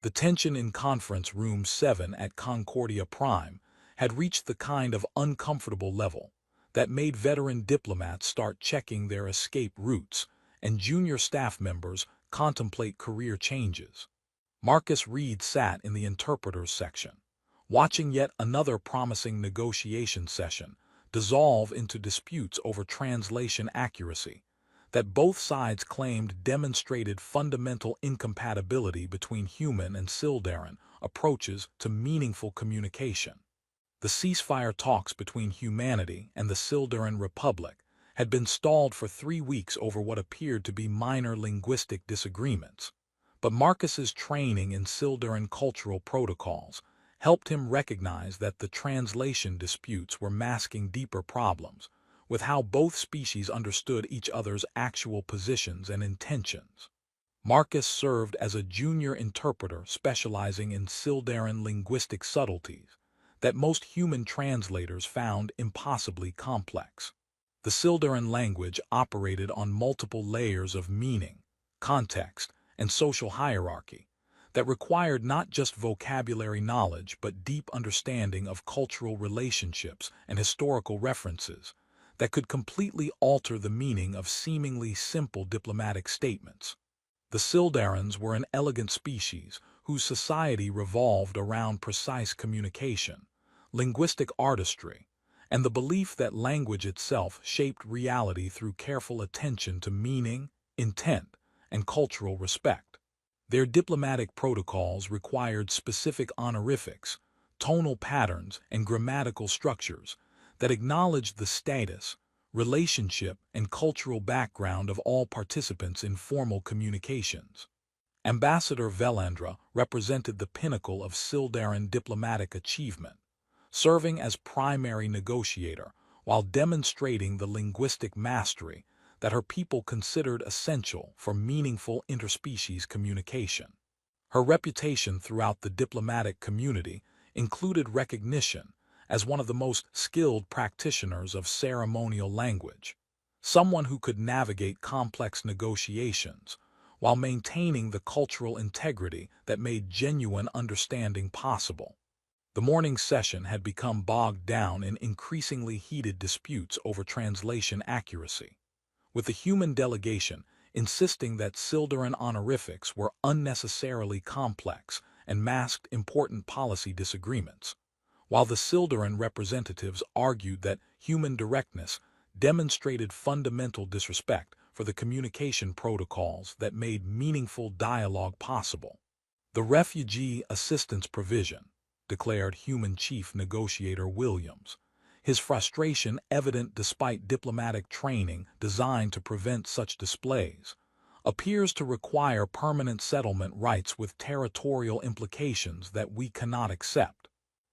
The tension in Conference Room 7 at Concordia Prime had reached the kind of uncomfortable level that made veteran diplomats start checking their escape routes and junior staff members contemplate career changes. Marcus Reed sat in the interpreters section, watching yet another promising negotiation session dissolve into disputes over translation accuracy that both sides claimed demonstrated fundamental incompatibility between human and Sildarin approaches to meaningful communication. The ceasefire talks between humanity and the Sildarin Republic had been stalled for 3 weeks over what appeared to be minor linguistic disagreements, but Marcus's training in Sildarin cultural protocols helped him recognize that the translation disputes were masking deeper problems with how both species understood each other's actual positions and intentions. Marcus served as a junior interpreter specializing in Sildarin linguistic subtleties that most human translators found impossibly complex. The Sildarin language operated on multiple layers of meaning, context, and social hierarchy that required not just vocabulary knowledge but deep understanding of cultural relationships and historical references that could completely alter the meaning of seemingly simple diplomatic statements. The Sildarins were an elegant species whose society revolved around precise communication, linguistic artistry, and the belief that language itself shaped reality through careful attention to meaning, intent, and cultural respect. Their diplomatic protocols required specific honorifics, tonal patterns, and grammatical structures that acknowledged the status, relationship, and cultural background of all participants in formal communications. Ambassador Velandra represented the pinnacle of Sildarin diplomatic achievement, serving as primary negotiator while demonstrating the linguistic mastery that her people considered essential for meaningful interspecies communication. Her reputation throughout the diplomatic community included recognition as one of the most skilled practitioners of ceremonial language, someone who could navigate complex negotiations while maintaining the cultural integrity that made genuine understanding possible. The morning session had become bogged down in increasingly heated disputes over translation accuracy, with the human delegation insisting that Sildarin honorifics were unnecessarily complex and masked important policy disagreements, while the Sildarin representatives argued that human directness demonstrated fundamental disrespect for the communication protocols that made meaningful dialogue possible. The refugee assistance provision, declared Human Chief Negotiator Williams, his frustration evident despite diplomatic training designed to prevent such displays, appears to require permanent settlement rights with territorial implications that we cannot accept.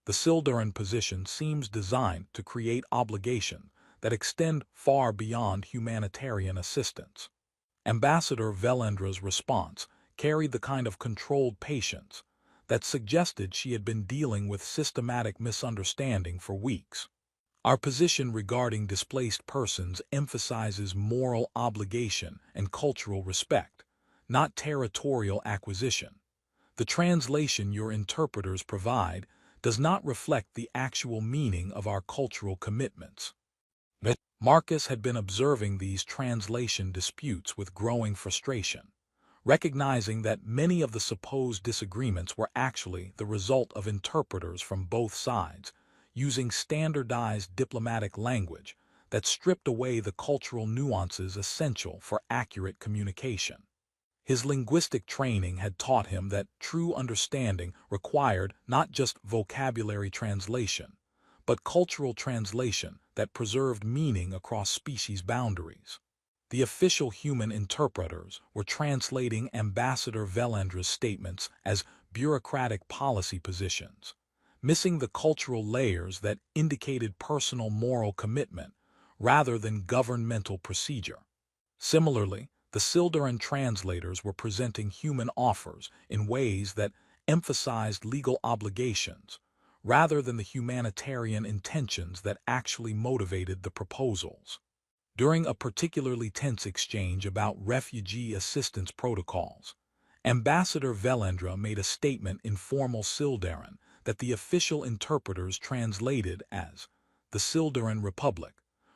The Sildarin position seems designed to create obligations that extend far beyond humanitarian assistance. Ambassador Velendra's response carried the kind of controlled patience that suggested she had been dealing with systematic misunderstanding for weeks. Our position regarding displaced persons emphasizes moral obligation and cultural respect, not territorial acquisition. The translation your interpreters provide does not reflect the actual meaning of our cultural commitments. Marcus had been observing these translation disputes with growing frustration, recognizing that many of the supposed disagreements were actually the result of interpreters from both sides using standardized diplomatic language that stripped away the cultural nuances essential for accurate communication. His linguistic training had taught him that true understanding required not just vocabulary translation, but cultural translation that preserved meaning across species boundaries. The official human interpreters were translating Ambassador Velendra's statements as bureaucratic policy positions, missing the cultural layers that indicated personal moral commitment rather than governmental procedure. Similarly, the Sildarin translators were presenting human offers in ways that emphasized legal obligations rather than the humanitarian intentions that actually motivated the proposals. During a particularly tense exchange about refugee assistance protocols, Ambassador Velendra made a statement in formal Sildarin that the official interpreters translated as the Sildarin Republic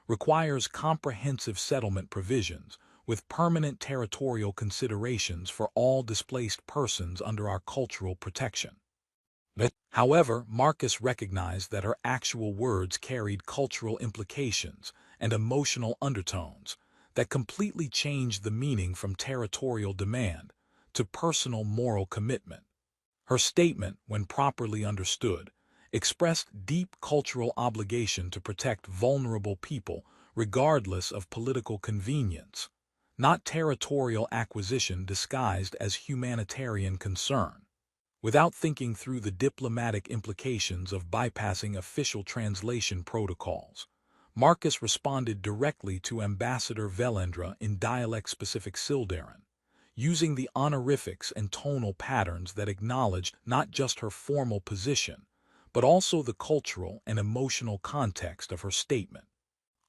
requires comprehensive settlement provisions with permanent territorial considerations for all displaced persons under our cultural protection. However, Marcus recognized that her actual words carried cultural implications and emotional undertones that completely changed the meaning from territorial demand to personal moral commitment. Her statement, when properly understood, expressed deep cultural obligation to protect vulnerable people regardless of political convenience, not territorial acquisition disguised as humanitarian concern. Without thinking through the diplomatic implications of bypassing official translation protocols, Marcus responded directly to Ambassador Velendra in dialect-specific Sildarin, using the honorifics and tonal patterns that acknowledged not just her formal position, but also the cultural and emotional context of her statement.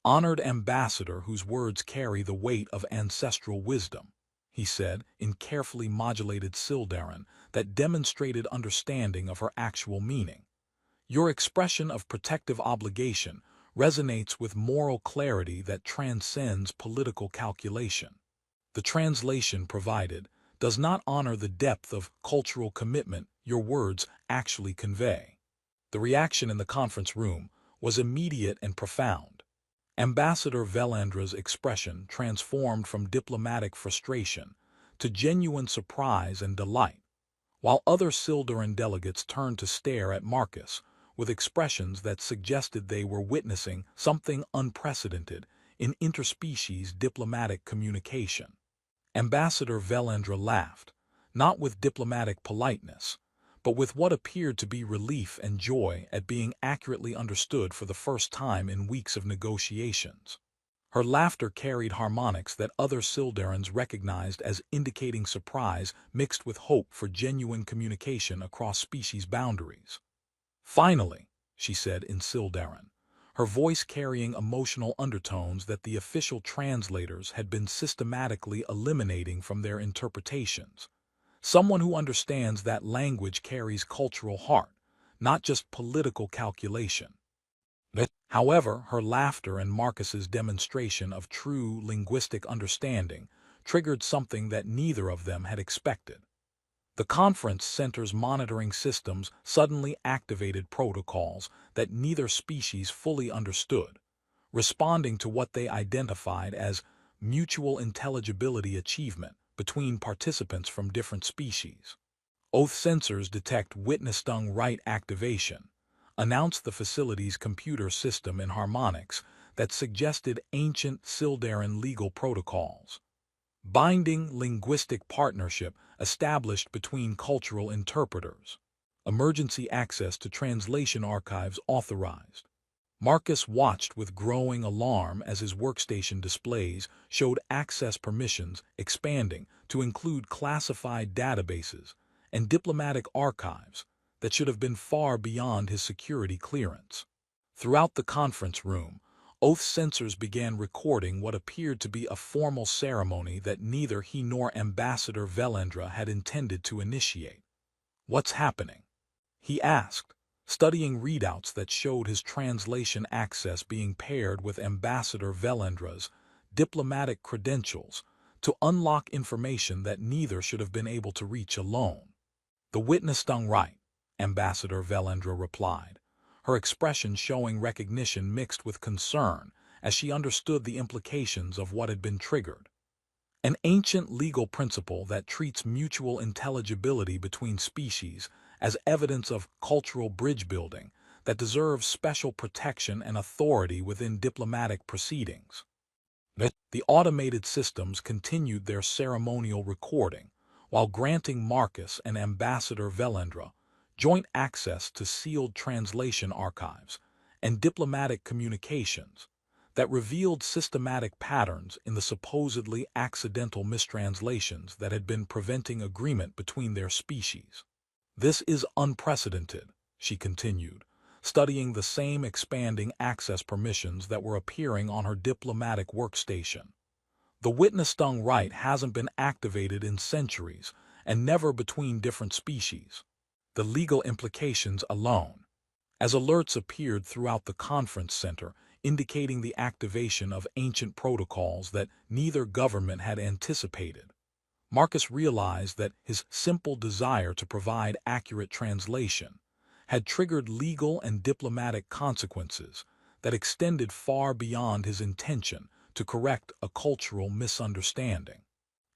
"Honored ambassador whose words carry the weight of ancestral wisdom," he said in carefully modulated Sildarin that demonstrated understanding of her actual meaning. "Your expression of protective obligation resonates with moral clarity that transcends political calculation. The translation provided does not honor the depth of cultural commitment your words actually convey." The reaction in the conference room was immediate and profound. Ambassador Velendra's expression transformed from diplomatic frustration to genuine surprise and delight, while other Sildarin delegates turned to stare at Marcus with expressions that suggested they were witnessing something unprecedented in interspecies diplomatic communication. Ambassador Velendra laughed, not with diplomatic politeness, but with what appeared to be relief and joy at being accurately understood for the first time in weeks of negotiations. Her laughter carried harmonics that other Sildarins recognized as indicating surprise mixed with hope for genuine communication across species boundaries. "Finally," she said in Sildarin, her voice carrying emotional undertones that the official translators had been systematically eliminating from their interpretations. "Someone who understands that language carries cultural heart, not just political calculation." However, her laughter and Marcus's demonstration of true linguistic understanding triggered something that neither of them had expected. The conference center's monitoring systems suddenly activated protocols that neither species fully understood, responding to what they identified as mutual intelligibility achievement between participants from different species. Oath sensors detect witness-stung right activation, announced the facility's computer system in harmonics that suggested ancient Sildarin legal protocols. Binding linguistic partnership established between cultural interpreters. Emergency access to translation archives authorized. Marcus watched with growing alarm as his workstation displays showed access permissions expanding to include classified databases and diplomatic archives that should have been far beyond his security clearance. Throughout the conference room, Oath sensors began recording what appeared to be a formal ceremony that neither he nor Ambassador Velendra had intended to initiate. "What's happening?" he asked, studying readouts that showed his translation access being paired with Ambassador Velendra's diplomatic credentials to unlock information that neither should have been able to reach alone. "The witness stung right," Ambassador Velendra replied, her expression showing recognition mixed with concern as she understood the implications of what had been triggered. "An ancient legal principle that treats mutual intelligibility between species as evidence of cultural bridge building that deserves special protection and authority within diplomatic proceedings." The automated systems continued their ceremonial recording while granting Marcus and Ambassador Velendra joint access to sealed translation archives and diplomatic communications that revealed systematic patterns in the supposedly accidental mistranslations that had been preventing agreement between their species. "This is unprecedented," she continued, studying the same expanding access permissions that were appearing on her diplomatic workstation. "The witness-stung right hasn't been activated in centuries, and never between different species. The legal implications alone, as alerts appeared throughout the conference center, indicating the activation of ancient protocols that neither government had anticipated. Marcus realized that his simple desire to provide accurate translation had triggered legal and diplomatic consequences that extended far beyond his intention to correct a cultural misunderstanding.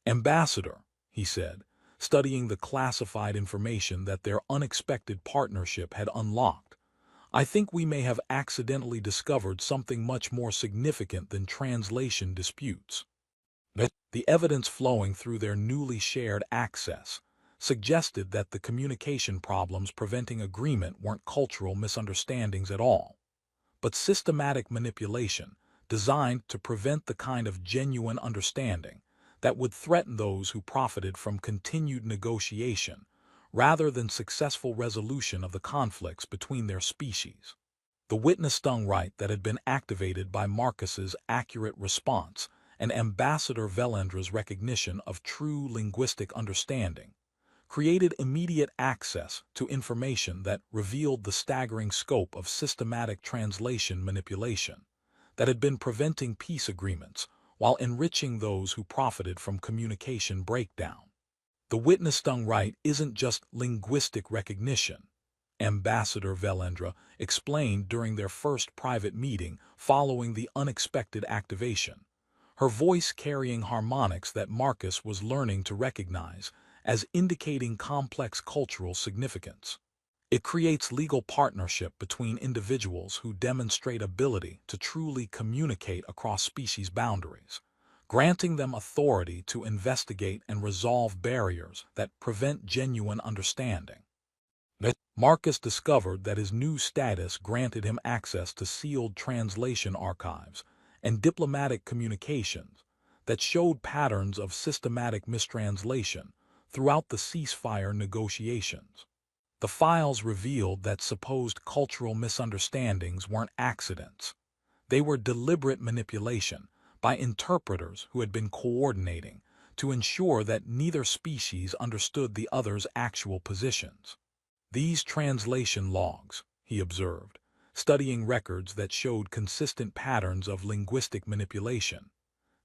"Ambassador," he said, studying the classified information that their unexpected partnership had unlocked, "I think we may have accidentally discovered something much more significant than translation disputes." The evidence flowing through their newly shared access suggested that the communication problems preventing agreement weren't cultural misunderstandings at all, but systematic manipulation designed to prevent the kind of genuine understanding that would threaten those who profited from continued negotiation rather than successful resolution of the conflicts between their species. The witness-stung right that had been activated by Marcus's accurate response and Ambassador Velendra's recognition of true linguistic understanding created immediate access to information that revealed the staggering scope of systematic translation manipulation that had been preventing peace agreements while enriching those who profited from communication breakdown. The witness-stung right isn't just linguistic recognition, Ambassador Velendra explained during their first private meeting following the unexpected activation, her voice carrying harmonics that Marcus was learning to recognize as indicating complex cultural significance. It creates legal partnership between individuals who demonstrate ability to truly communicate across species boundaries, granting them authority to investigate and resolve barriers that prevent genuine understanding. Marcus discovered that his new status granted him access to sealed translation archives and diplomatic communications that showed patterns of systematic mistranslation throughout the ceasefire negotiations. The files revealed that supposed cultural misunderstandings weren't accidents. They were deliberate manipulation by interpreters who had been coordinating to ensure that neither species understood the other's actual positions. These translation logs, he observed, studying records that showed consistent patterns of linguistic manipulation.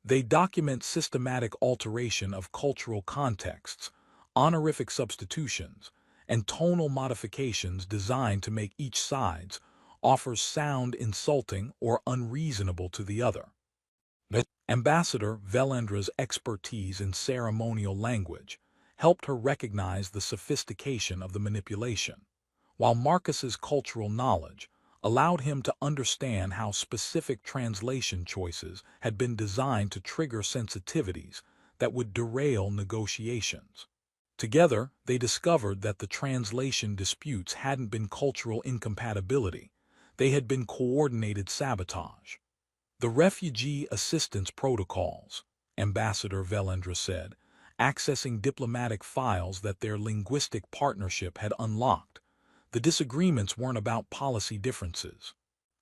They document systematic alteration of cultural contexts, honorific substitutions, and tonal modifications designed to make each side's offers sound insulting or unreasonable to the other. Ambassador Velendra's expertise in ceremonial language helped her recognize the sophistication of the manipulation, while Marcus's cultural knowledge allowed him to understand how specific translation choices had been designed to trigger sensitivities that would derail negotiations. Together, they discovered that the translation disputes hadn't been cultural incompatibility, they had been coordinated sabotage. The refugee assistance protocols, Ambassador Velendra said, accessing diplomatic files that their linguistic partnership had unlocked. The disagreements weren't about policy differences.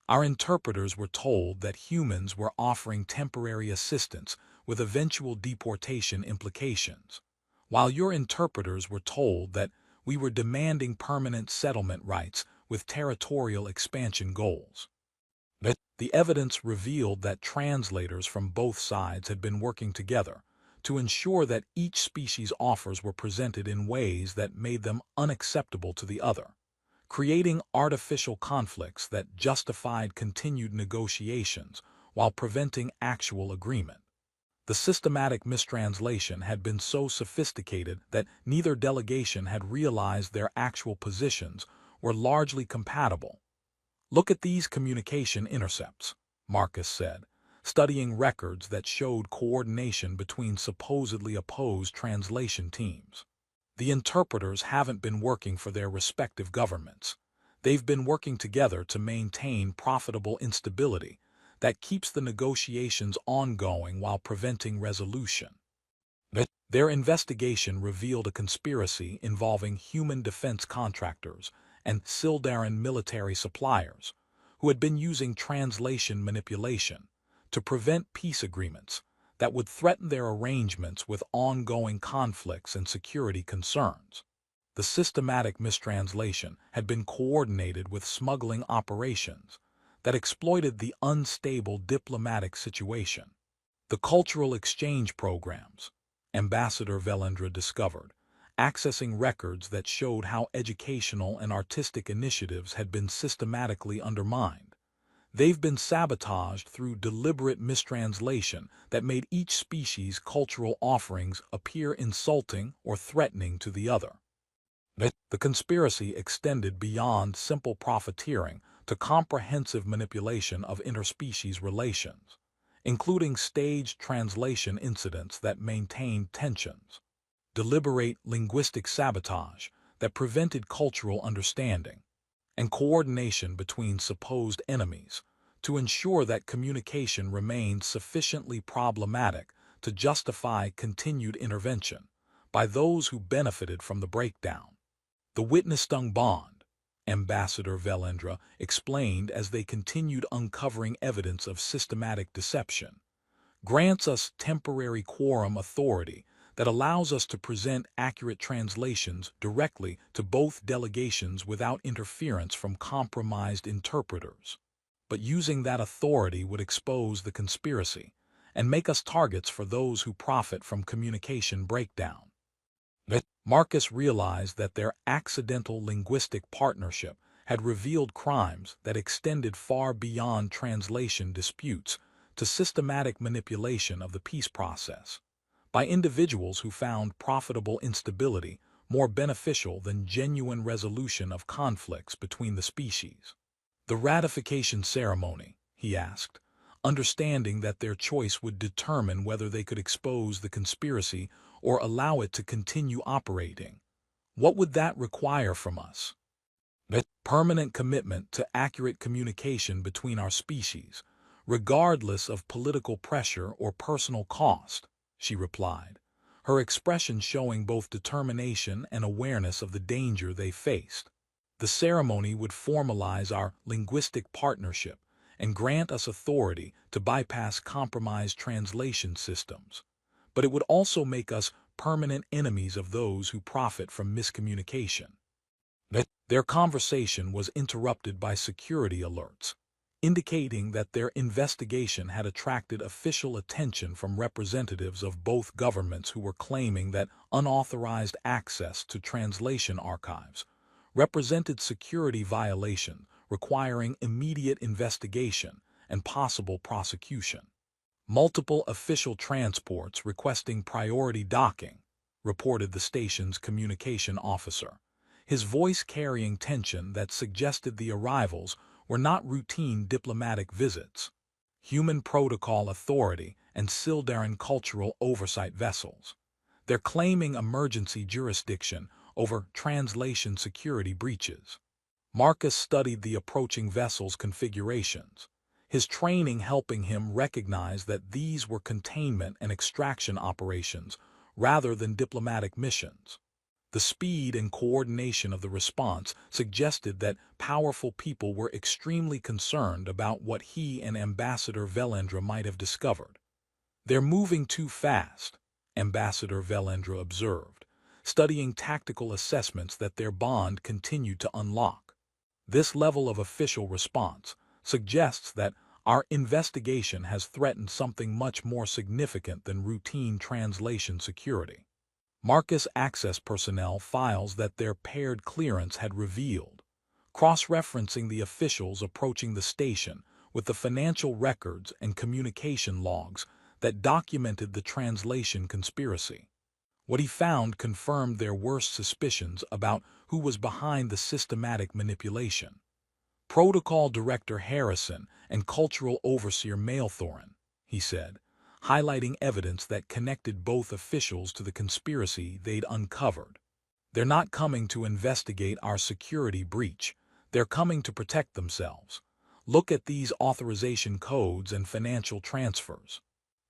Our interpreters were told that humans were offering temporary assistance with eventual deportation implications, while your interpreters were told that we were demanding permanent settlement rights with territorial expansion goals. The evidence revealed that translators from both sides had been working together to ensure that each species' offers were presented in ways that made them unacceptable to the other, creating artificial conflicts that justified continued negotiations while preventing actual agreement. The systematic mistranslation had been so sophisticated that neither delegation had realized their actual positions were largely compatible. "Look at these communication intercepts," Marcus said, studying records that showed coordination between supposedly opposed translation teams. The interpreters haven't been working for their respective governments. They've been working together to maintain profitable instability that keeps the negotiations ongoing while preventing resolution. Their investigation revealed a conspiracy involving human defense contractors and Sildaran military suppliers who had been using translation manipulation to prevent peace agreements that would threaten their arrangements with ongoing conflicts and security concerns. The systematic mistranslation had been coordinated with smuggling operations that exploited the unstable diplomatic situation. The cultural exchange programs, Ambassador Velendra discovered, accessing records that showed how educational and artistic initiatives had been systematically undermined. They've been sabotaged through deliberate mistranslation that made each species' cultural offerings appear insulting or threatening to the other. The conspiracy extended beyond simple profiteering to comprehensive manipulation of interspecies relations, including staged translation incidents that maintained tensions, deliberate linguistic sabotage that prevented cultural understanding, and coordination between supposed enemies to ensure that communication remained sufficiently problematic to justify continued intervention by those who benefited from the breakdown. The witness-stung bond, Ambassador Velendra explained as they continued uncovering evidence of systematic deception, grants us temporary quorum authority that allows us to present accurate translations directly to both delegations without interference from compromised interpreters. But using that authority would expose the conspiracy and make us targets for those who profit from communication breakdown. Marcus realized that their accidental linguistic partnership had revealed crimes that extended far beyond translation disputes to systematic manipulation of the peace process by individuals who found profitable instability more beneficial than genuine resolution of conflicts between the species. The ratification ceremony, he asked, understanding that their choice would determine whether they could expose the conspiracy or allow it to continue operating. What would that require from us? A permanent commitment to accurate communication between our species, regardless of political pressure or personal cost, she replied, her expression showing both determination and awareness of the danger they faced. The ceremony would formalize our linguistic partnership and grant us authority to bypass compromised translation systems. But it would also make us permanent enemies of those who profit from miscommunication. Their conversation was interrupted by security alerts, indicating that their investigation had attracted official attention from representatives of both governments who were claiming that unauthorized access to translation archives represented security violation requiring immediate investigation and possible prosecution. Multiple official transports requesting priority docking, reported the station's communication officer, his voice carrying tension that suggested the arrivals were not routine diplomatic visits. Human Protocol Authority and Sildaran Cultural Oversight Vessels. They're claiming emergency jurisdiction over translation security breaches. Marcus studied the approaching vessels' configurations, his training helping him recognize that these were containment and extraction operations rather than diplomatic missions. The speed and coordination of the response suggested that powerful people were extremely concerned about what he and Ambassador Velendra might have discovered. They're moving too fast, Ambassador Velendra observed, studying tactical assessments that their bond continued to unlock. This level of official response suggests that our investigation has threatened something much more significant than routine translation security. Marcus access personnel files that their paired clearance had revealed, cross-referencing the officials approaching the station with the financial records and communication logs that documented the translation conspiracy. What he found confirmed their worst suspicions about who was behind the systematic manipulation. Protocol Director Harrison and Cultural Overseer Maelthorin, he said, highlighting evidence that connected both officials to the conspiracy they'd uncovered. They're not coming to investigate our security breach. They're coming to protect themselves. Look at these authorization codes and financial transfers.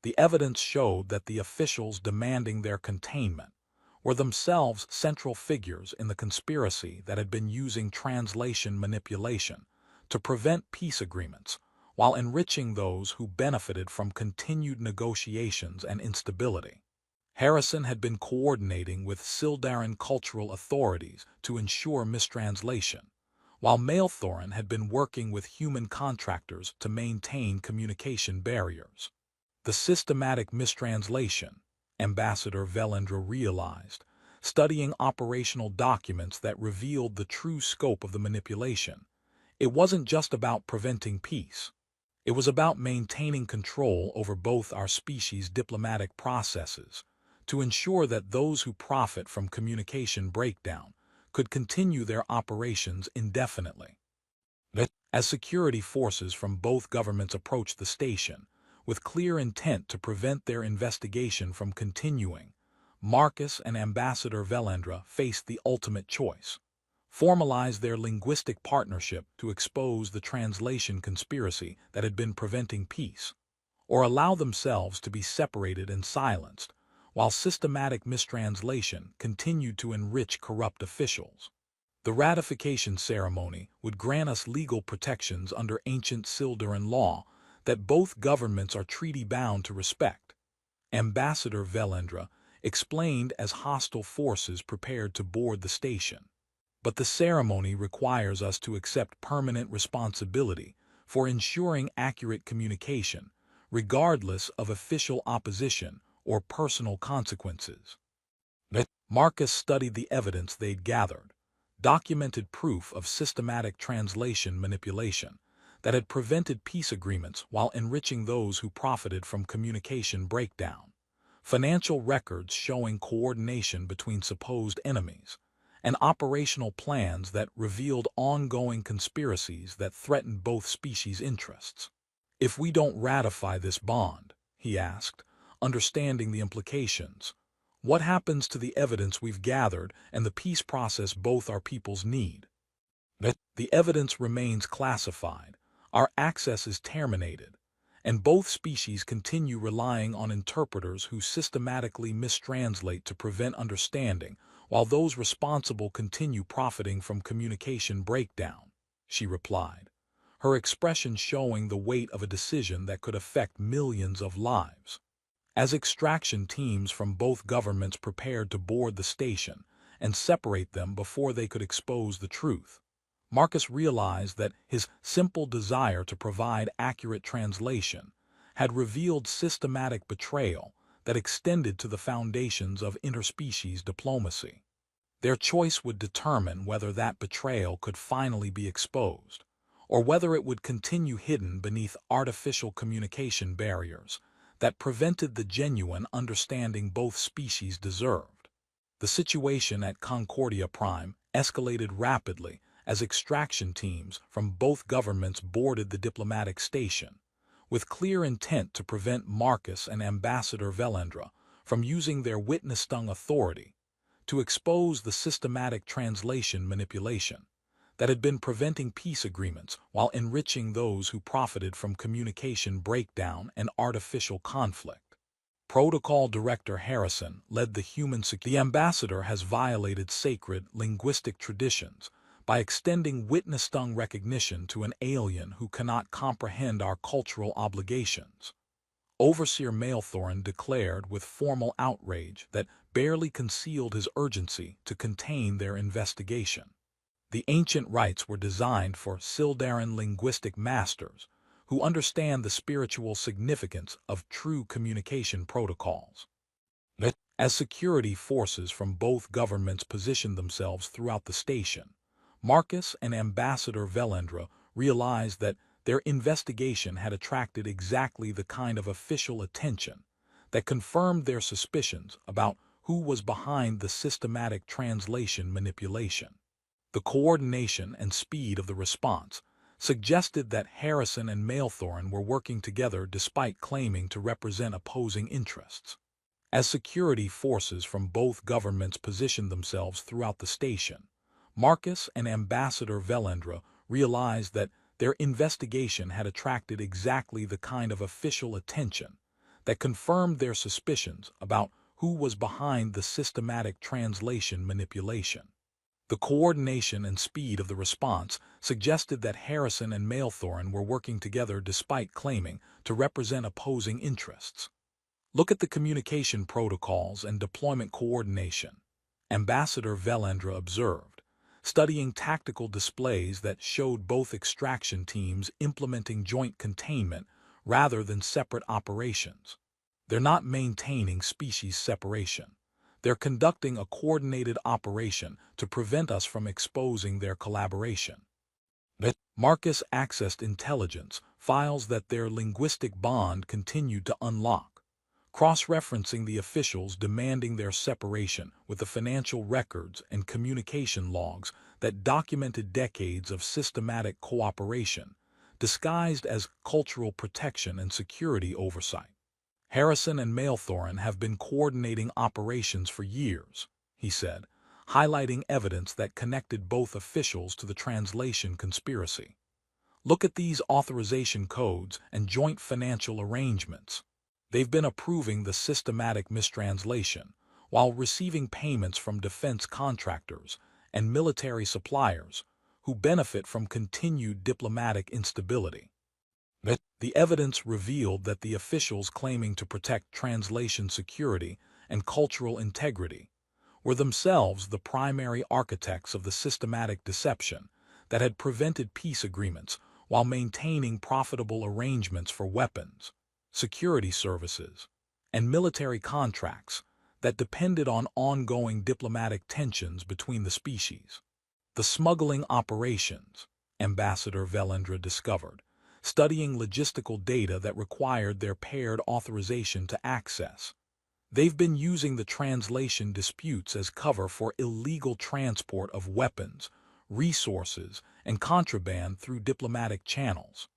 The evidence showed that the officials demanding their containment were themselves central figures in the conspiracy that had been using translation manipulation to prevent peace agreements while enriching those who benefited from continued negotiations and instability. Harrison had been coordinating with Sildarin cultural authorities to ensure mistranslation, while Maelthorin had been working with human contractors to maintain communication barriers. The systematic mistranslation, Ambassador Velendra realized, studying operational documents that revealed the true scope of the manipulation. It wasn't just about preventing peace. It was about maintaining control over both our species' diplomatic processes to ensure that those who profit from communication breakdown could continue their operations indefinitely. As security forces from both governments approached the station, with clear intent to prevent their investigation from continuing, Marcus and Ambassador Velendra faced the ultimate choice: formalize their linguistic partnership to expose the translation conspiracy that had been preventing peace, or allow themselves to be separated and silenced, while systematic mistranslation continued to enrich corrupt officials. The ratification ceremony would grant us legal protections under ancient Sildarin law that both governments are treaty-bound to respect, Ambassador Velendra explained as hostile forces prepared to board the station. But the ceremony requires us to accept permanent responsibility for ensuring accurate communication, regardless of official opposition or personal consequences. Marcus studied the evidence they'd gathered, documented proof of systematic translation manipulation that had prevented peace agreements while enriching those who profited from communication breakdown, financial records showing coordination between supposed enemies, and operational plans that revealed ongoing conspiracies that threatened both species' interests. "If we don't ratify this bond," he asked, understanding the implications, "what happens to the evidence we've gathered and the peace process both our peoples need?" "The evidence remains classified, our access is terminated, and both species continue relying on interpreters who systematically mistranslate to prevent understanding, while those responsible continue profiting from communication breakdown," she replied, her expression showing the weight of a decision that could affect millions of lives. As extraction teams from both governments prepared to board the station and separate them before they could expose the truth, Marcus realized that his simple desire to provide accurate translation had revealed systematic betrayal that extended to the foundations of interspecies diplomacy. Their choice would determine whether that betrayal could finally be exposed, or whether it would continue hidden beneath artificial communication barriers that prevented the genuine understanding both species deserved. The situation at Concordia Prime escalated rapidly as extraction teams from both governments boarded the diplomatic station, with clear intent to prevent Marcus and Ambassador Velendra from using their witness-stung authority to expose the systematic translation manipulation that had been preventing peace agreements while enriching those who profited from communication breakdown and artificial conflict. Protocol Director Harrison led the human security. "The ambassador has violated sacred linguistic traditions by extending witness-stung recognition to an alien who cannot comprehend our cultural obligations," Overseer Maelthorin declared with formal outrage that barely concealed his urgency to contain their investigation. The ancient rites were designed for Sildarin linguistic masters who understand the spiritual significance of true communication protocols. As security forces from both governments positioned themselves throughout the station, Marcus and Ambassador Velendra realized that their investigation had attracted exactly the kind of official attention that confirmed their suspicions about who was behind the systematic translation manipulation. The coordination and speed of the response suggested that Harrison and Maelthorin were working together despite claiming to represent opposing interests. As security forces from both governments positioned themselves throughout the station, Marcus and Ambassador Velendra realized that their investigation had attracted exactly the kind of official attention that confirmed their suspicions about who was behind the systematic translation manipulation. The coordination and speed of the response suggested that Harrison and Maelthorn were working together despite claiming to represent opposing interests. Look at the communication protocols and deployment coordination, Ambassador Velendra observed, studying tactical displays that showed both extraction teams implementing joint containment rather than separate operations. They're not maintaining species separation. They're conducting a coordinated operation to prevent us from exposing their collaboration. But Marcus accessed intelligence files that their linguistic bond continued to unlock, cross-referencing the officials demanding their separation with the financial records and communication logs that documented decades of systematic cooperation, disguised as cultural protection and security oversight. Harrison and Maelthorn have been coordinating operations for years, he said, highlighting evidence that connected both officials to the translation conspiracy. Look at these authorization codes and joint financial arrangements. They've been approving the systematic mistranslation while receiving payments from defense contractors and military suppliers who benefit from continued diplomatic instability. The evidence revealed that the officials claiming to protect translation security and cultural integrity were themselves the primary architects of the systematic deception that had prevented peace agreements while maintaining profitable arrangements for weapons, security services, and military contracts that depended on ongoing diplomatic tensions between the species. The smuggling operations, Ambassador Velendra discovered, studying logistical data that required their paired authorization to access. They've been using the translation disputes as cover for illegal transport of weapons, resources, and contraband through diplomatic channels.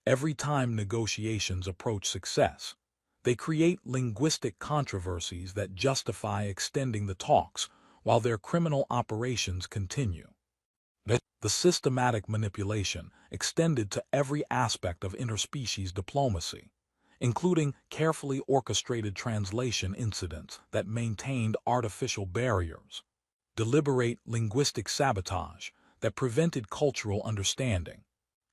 Every time negotiations approach success, they create linguistic controversies that justify extending the talks while their criminal operations continue. The systematic manipulation extended to every aspect of interspecies diplomacy, including carefully orchestrated translation incidents that maintained artificial barriers, deliberate linguistic sabotage that prevented cultural understanding,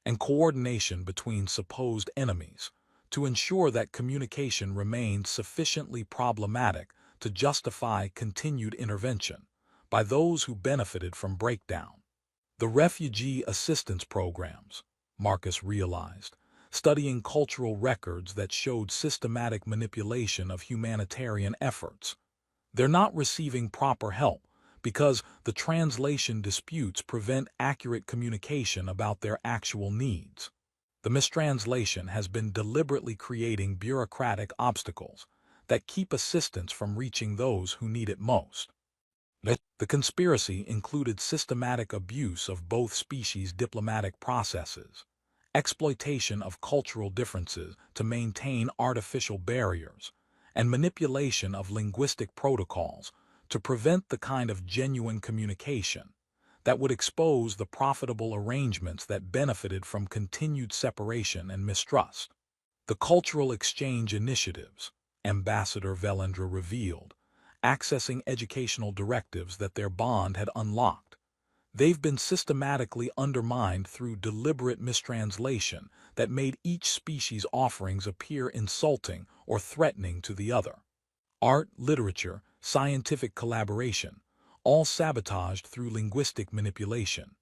and coordination between supposed enemies to ensure that communication remained sufficiently problematic to justify continued intervention by those who benefited from breakdown. The refugee assistance programs, Marcus realized, studying cultural records that showed systematic manipulation of humanitarian efforts. They're not receiving proper help because the translation disputes prevent accurate communication about their actual needs. The mistranslation has been deliberately creating bureaucratic obstacles that keep assistance from reaching those who need it most. The conspiracy included systematic abuse of both species' diplomatic processes, exploitation of cultural differences to maintain artificial barriers, and manipulation of linguistic protocols to prevent the kind of genuine communication that would expose the profitable arrangements that benefited from continued separation and mistrust. The cultural exchange initiatives, Ambassador Velendra revealed, accessing educational directives that their bond had unlocked. They've been systematically undermined through deliberate mistranslation that made each species' offerings appear insulting or threatening to the other. Art, literature, scientific collaboration, all sabotaged through linguistic manipulation.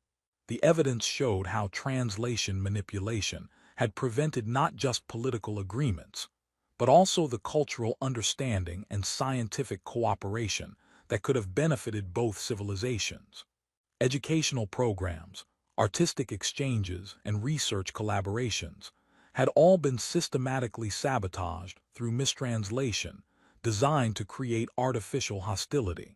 The evidence showed how translation manipulation had prevented not just political agreements, but also the cultural understanding and scientific cooperation that could have benefited both civilizations. Educational programs, artistic exchanges, and research collaborations had all been systematically sabotaged through mistranslation designed to create artificial hostility.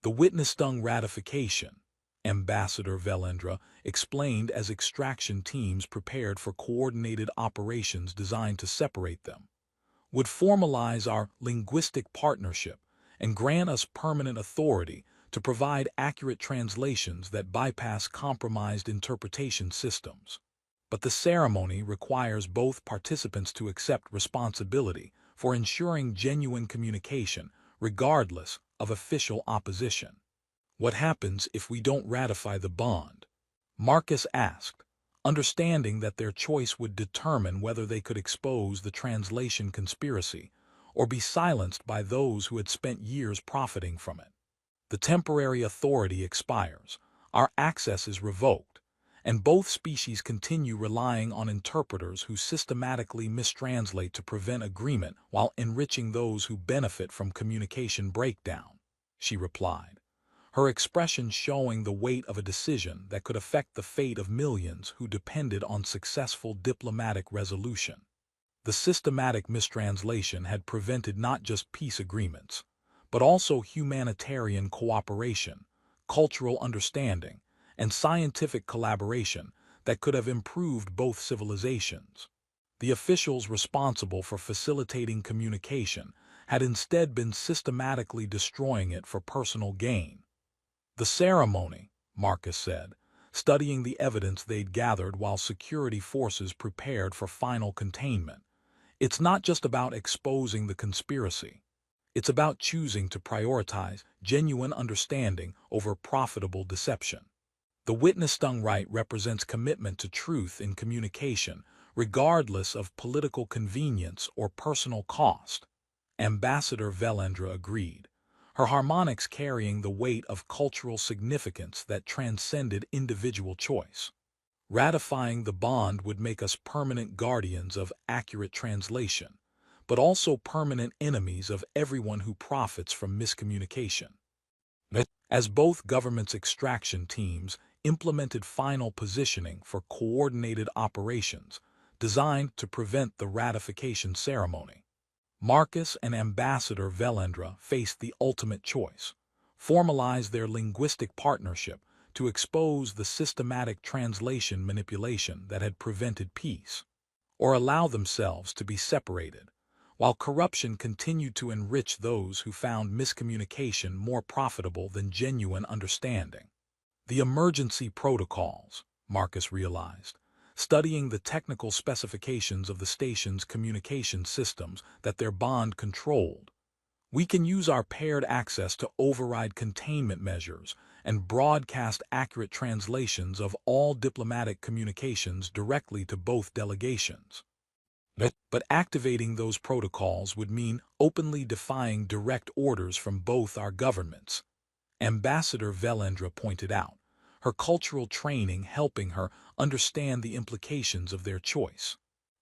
The witness-stung ratification, Ambassador Velendra explained as extraction teams prepared for coordinated operations designed to separate them, would formalize our linguistic partnership and grant us permanent authority to provide accurate translations that bypass compromised interpretation systems. But the ceremony requires both participants to accept responsibility for ensuring genuine communication regardless of official opposition. What happens if we don't ratify the bond? Marcus asked, understanding that their choice would determine whether they could expose the translation conspiracy or be silenced by those who had spent years profiting from it. The temporary authority expires, our access is revoked, and both species continue relying on interpreters who systematically mistranslate to prevent agreement while enriching those who benefit from communication breakdown, she replied, her expression showing the weight of a decision that could affect the fate of millions who depended on successful diplomatic resolution. The systematic mistranslation had prevented not just peace agreements, but also humanitarian cooperation, cultural understanding, and scientific collaboration that could have improved both civilizations. The officials responsible for facilitating communication had instead been systematically destroying it for personal gain. The ceremony, Marcus said, studying the evidence they'd gathered while security forces prepared for final containment. It's not just about exposing the conspiracy. It's about choosing to prioritize genuine understanding over profitable deception. The witness-stung right represents commitment to truth in communication, regardless of political convenience or personal cost. Ambassador Velendra agreed, her harmonics carrying the weight of cultural significance that transcended individual choice. Ratifying the bond would make us permanent guardians of accurate translation, but also permanent enemies of everyone who profits from miscommunication. As both governments' extraction teams implemented final positioning for coordinated operations designed to prevent the ratification ceremony, Marcus and Ambassador Velendra faced the ultimate choice: formalize their linguistic partnership to expose the systematic translation manipulation that had prevented peace, or allow themselves to be separated, while corruption continued to enrich those who found miscommunication more profitable than genuine understanding. The emergency protocols, Marcus realized, studying the technical specifications of the station's communication systems that their bond controlled. We can use our paired access to override containment measures and broadcast accurate translations of all diplomatic communications directly to both delegations. But activating those protocols would mean openly defying direct orders from both our governments, Ambassador Velendra pointed out, her cultural training helping her understand the implications of their choice.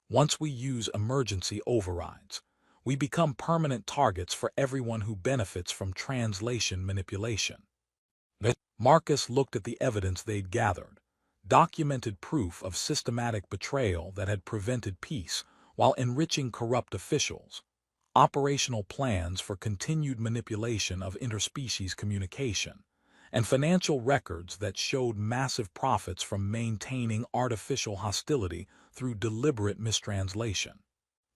Once we use emergency overrides, we become permanent targets for everyone who benefits from translation manipulation. Marcus looked at the evidence they'd gathered, documented proof of systematic betrayal that had prevented peace while enriching corrupt officials, operational plans for continued manipulation of interspecies communication, and financial records that showed massive profits from maintaining artificial hostility through deliberate mistranslation.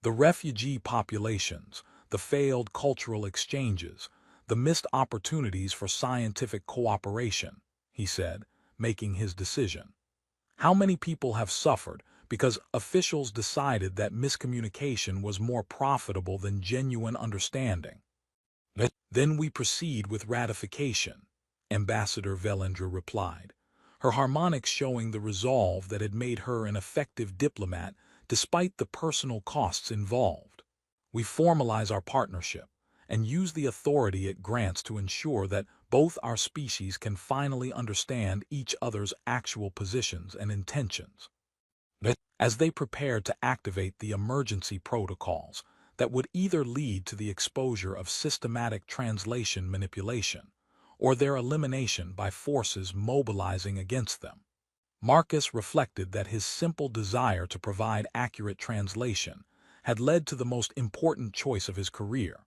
The refugee populations, the failed cultural exchanges, the missed opportunities for scientific cooperation, he said, making his decision. How many people have suffered because officials decided that miscommunication was more profitable than genuine understanding? Then we proceed with ratification, Ambassador Velendra replied, her harmonics showing the resolve that had made her an effective diplomat despite the personal costs involved. We formalize our partnership and use the authority it grants to ensure that both our species can finally understand each other's actual positions and intentions. As they prepared to activate the emergency protocols that would either lead to the exposure of systematic translation manipulation or their elimination by forces mobilizing against them, Marcus reflected that his simple desire to provide accurate translation had led to the most important choice of his career: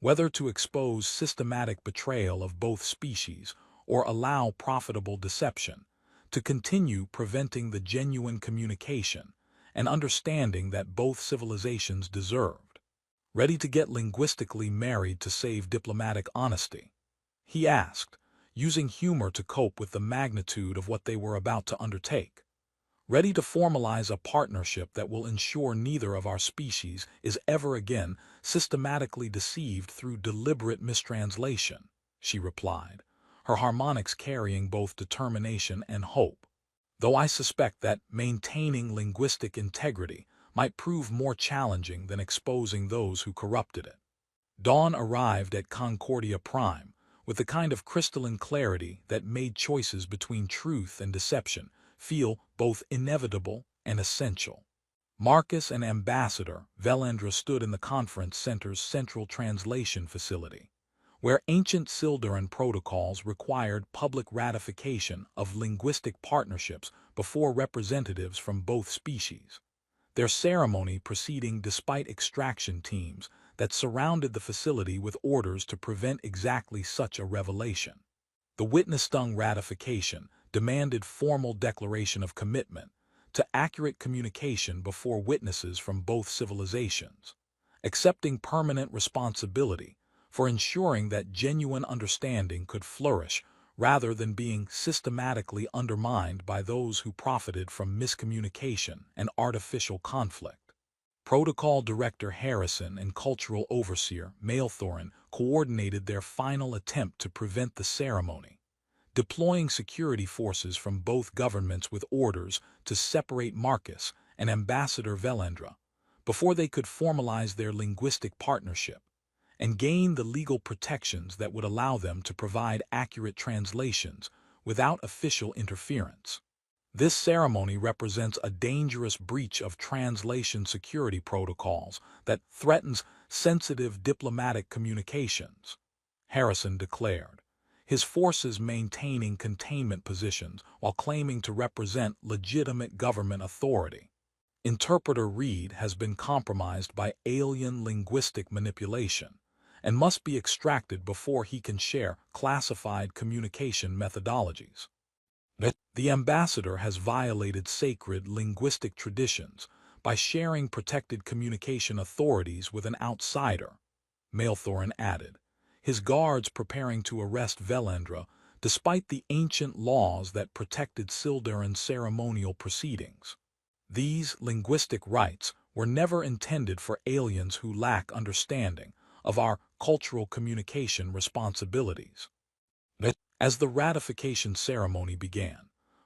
whether to expose systematic betrayal of both species or allow profitable deception to continue preventing the genuine communication and understanding that both civilizations deserved. Ready to get linguistically married to save diplomatic honesty? He asked, using humor to cope with the magnitude of what they were about to undertake. Ready to formalize a partnership that will ensure neither of our species is ever again systematically deceived through deliberate mistranslation, she replied, her harmonics carrying both determination and hope. Though I suspect that maintaining linguistic integrity might prove more challenging than exposing those who corrupted it. Dawn arrived at Concordia Prime with the kind of crystalline clarity that made choices between truth and deception feel both inevitable and essential. Marcus and Ambassador Velendra stood in the conference center's central translation facility, where ancient Sildaran protocols required public ratification of linguistic partnerships before representatives from both species. Their ceremony proceeding despite extraction teams that surrounded the facility with orders to prevent exactly such a revelation. The witness-stung ratification demanded formal declaration of commitment to accurate communication before witnesses from both civilizations, accepting permanent responsibility for ensuring that genuine understanding could flourish rather than being systematically undermined by those who profited from miscommunication and artificial conflict. Protocol Director Harrison and Cultural Overseer Maelthorin coordinated their final attempt to prevent the ceremony, deploying security forces from both governments with orders to separate Marcus and Ambassador Velendra before they could formalize their linguistic partnership and gain the legal protections that would allow them to provide accurate translations without official interference. This ceremony represents a dangerous breach of translation security protocols that threatens sensitive diplomatic communications, Harrison declared, his forces maintaining containment positions while claiming to represent legitimate government authority. Interpreter Reed has been compromised by alien linguistic manipulation and must be extracted before he can share classified communication methodologies. The ambassador has violated sacred linguistic traditions by sharing protected communication authorities with an outsider, Maelthorin added, his guards preparing to arrest Velendra despite the ancient laws that protected Sildaran ceremonial proceedings. These linguistic rights were never intended for aliens who lack understanding of our cultural communication responsibilities. As the ratification ceremony began,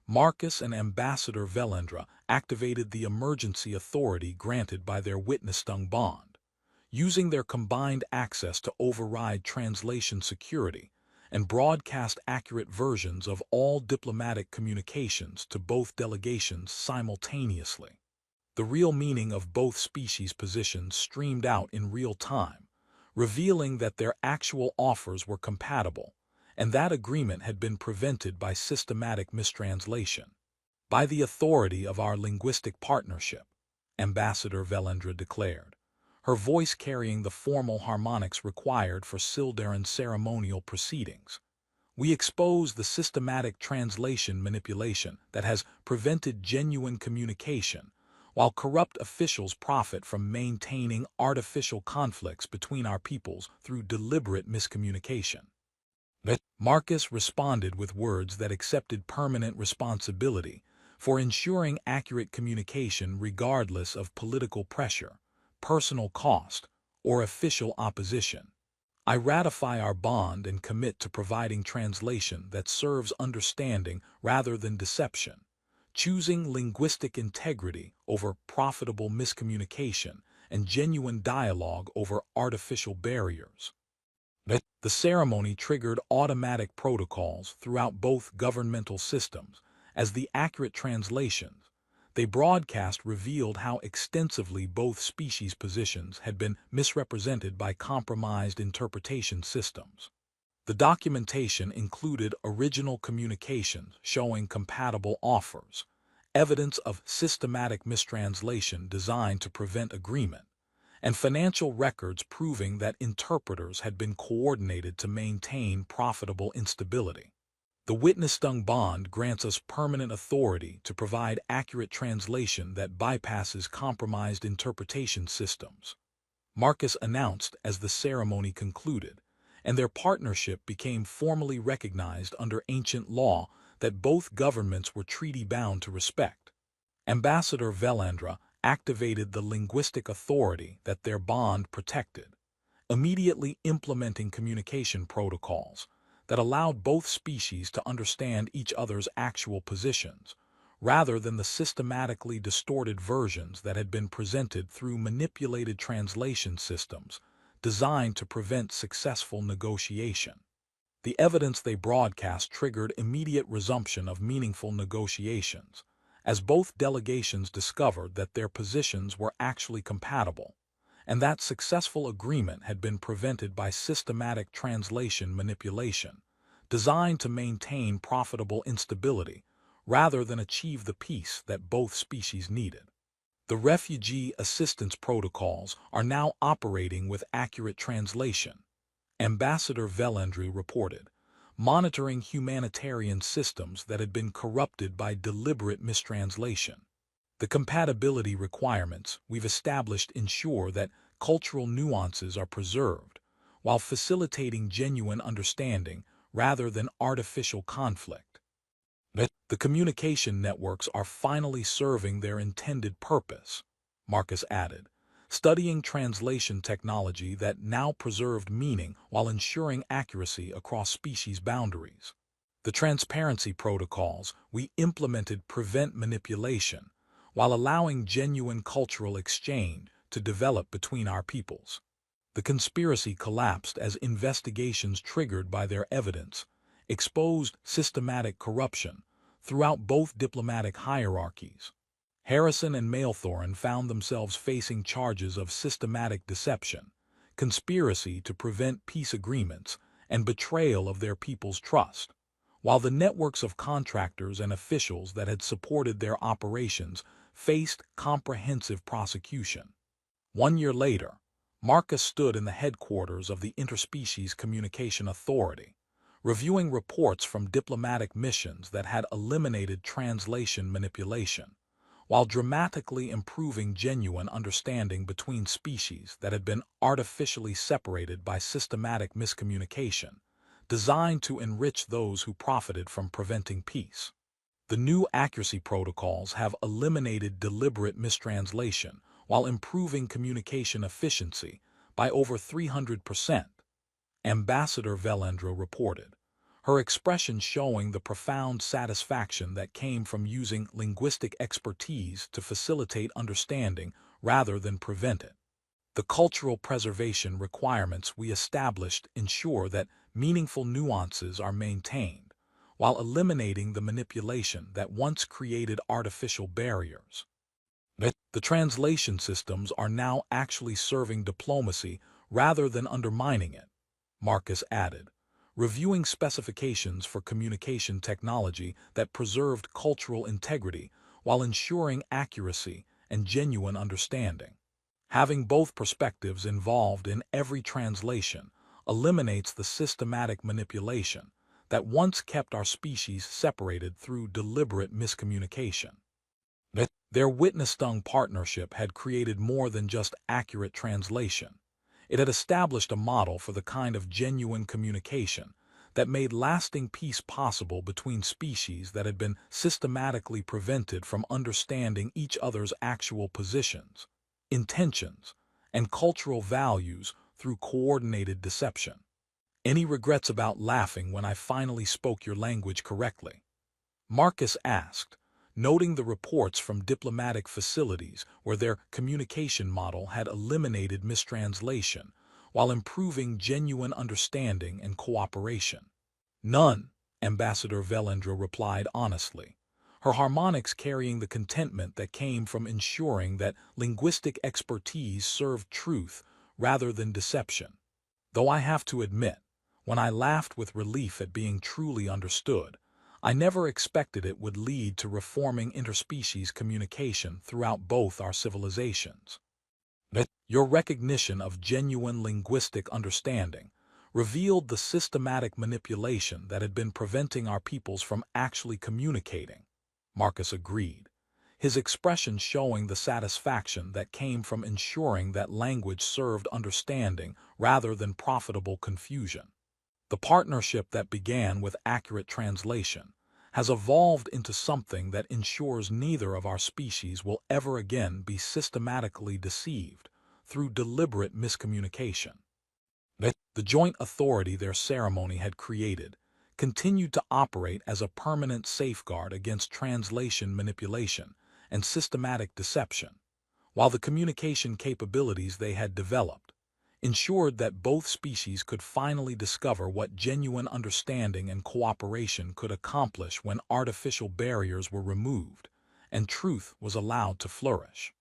Marcus and Ambassador Velendra activated the emergency authority granted by their witness-stung bond, using their combined access to override translation security and broadcast accurate versions of all diplomatic communications to both delegations simultaneously. The real meaning of both species' positions streamed out in real time, revealing that their actual offers were compatible, and that agreement had been prevented by systematic mistranslation. By the authority of our linguistic partnership, Ambassador Velendra declared, her voice carrying the formal harmonics required for Sildaran ceremonial proceedings, we expose the systematic translation manipulation that has prevented genuine communication, while corrupt officials profit from maintaining artificial conflicts between our peoples through deliberate miscommunication. Marcus responded with words that accepted permanent responsibility for ensuring accurate communication regardless of political pressure, personal cost, or official opposition. I ratify our bond and commit to providing translation that serves understanding rather than deception, choosing linguistic integrity over profitable miscommunication and genuine dialogue over artificial barriers. The ceremony triggered automatic protocols throughout both governmental systems, as the accurate translations they broadcast revealed how extensively both species' positions had been misrepresented by compromised interpretation systems. The documentation included original communications showing compatible offers, evidence of systematic mistranslation designed to prevent agreement, and financial records proving that interpreters had been coordinated to maintain profitable instability. The witness-stung bond grants us permanent authority to provide accurate translation that bypasses compromised interpretation systems, Marcus announced as the ceremony concluded, and their partnership became formally recognized under ancient law that both governments were treaty-bound to respect. Ambassador Velendra activated the linguistic authority that their bond protected, immediately implementing communication protocols that allowed both species to understand each other's actual positions, rather than the systematically distorted versions that had been presented through manipulated translation systems designed to prevent successful negotiation. The evidence they broadcast triggered immediate resumption of meaningful negotiations, as both delegations discovered that their positions were actually compatible, and that successful agreement had been prevented by systematic translation manipulation, designed to maintain profitable instability rather than achieve the peace that both species needed. The refugee assistance protocols are now operating with accurate translation, Ambassador Velendry reported, monitoring humanitarian systems that had been corrupted by deliberate mistranslation. The compatibility requirements we've established ensure that cultural nuances are preserved, while facilitating genuine understanding rather than artificial conflict. The communication networks are finally serving their intended purpose, Marcus added, studying translation technology that now preserved meaning while ensuring accuracy across species boundaries. The transparency protocols we implemented prevent manipulation, while allowing genuine cultural exchange to develop between our peoples. The conspiracy collapsed as investigations triggered by their evidence exposed systematic corruption throughout both diplomatic hierarchies. Harrison and Maelthorn found themselves facing charges of systematic deception, conspiracy to prevent peace agreements, and betrayal of their people's trust, while the networks of contractors and officials that had supported their operations faced comprehensive prosecution. 1 year later, Marcus stood in the headquarters of the Interspecies Communication Authority, reviewing reports from diplomatic missions that had eliminated translation manipulation, while dramatically improving genuine understanding between species that had been artificially separated by systematic miscommunication, designed to enrich those who profited from preventing peace. The new accuracy protocols have eliminated deliberate mistranslation while improving communication efficiency by over 300%, Ambassador Velendra reported, her expression showing the profound satisfaction that came from using linguistic expertise to facilitate understanding rather than prevent it. The cultural preservation requirements we established ensure that meaningful nuances are maintained, while eliminating the manipulation that once created artificial barriers. The translation systems are now actually serving diplomacy rather than undermining it, Marcus added, reviewing specifications for communication technology that preserved cultural integrity while ensuring accuracy and genuine understanding. Having both perspectives involved in every translation eliminates the systematic manipulation that once kept our species separated through deliberate miscommunication. Their witness-stung partnership had created more than just accurate translation. It had established a model for the kind of genuine communication that made lasting peace possible between species that had been systematically prevented from understanding each other's actual positions, intentions, and cultural values through coordinated deception. Any regrets about laughing when I finally spoke your language correctly? Marcus asked, noting the reports from diplomatic facilities where their communication model had eliminated mistranslation while improving genuine understanding and cooperation. None, Ambassador Velendra replied honestly, her harmonics carrying the contentment that came from ensuring that linguistic expertise served truth rather than deception. Though I have to admit, when I laughed with relief at being truly understood, I never expected it would lead to reforming interspecies communication throughout both our civilizations. Your recognition of genuine linguistic understanding revealed the systematic manipulation that had been preventing our peoples from actually communicating, Marcus agreed, his expression showing the satisfaction that came from ensuring that language served understanding rather than profitable confusion. The partnership that began with accurate translation has evolved into something that ensures neither of our species will ever again be systematically deceived through deliberate miscommunication. The joint authority their ceremony had created continued to operate as a permanent safeguard against translation manipulation and systematic deception, while the communication capabilities they had developed ensured that both species could finally discover what genuine understanding and cooperation could accomplish when artificial barriers were removed and truth was allowed to flourish.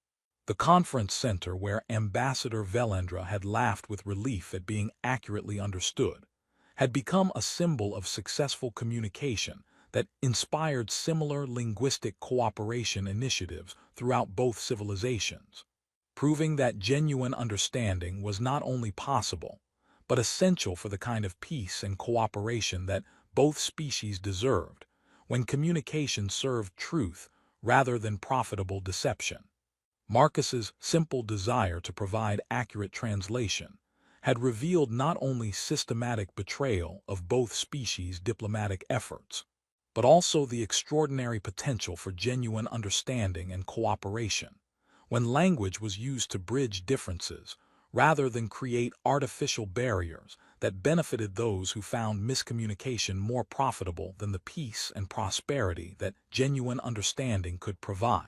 The conference center where Ambassador Velendra had laughed with relief at being accurately understood had become a symbol of successful communication that inspired similar linguistic cooperation initiatives throughout both civilizations, proving that genuine understanding was not only possible, but essential for the kind of peace and cooperation that both species deserved when communication served truth rather than profitable deception. Marcus's simple desire to provide accurate translation had revealed not only systematic betrayal of both species' diplomatic efforts, but also the extraordinary potential for genuine understanding and cooperation when language was used to bridge differences rather than create artificial barriers that benefited those who found miscommunication more profitable than the peace and prosperity that genuine understanding could provide.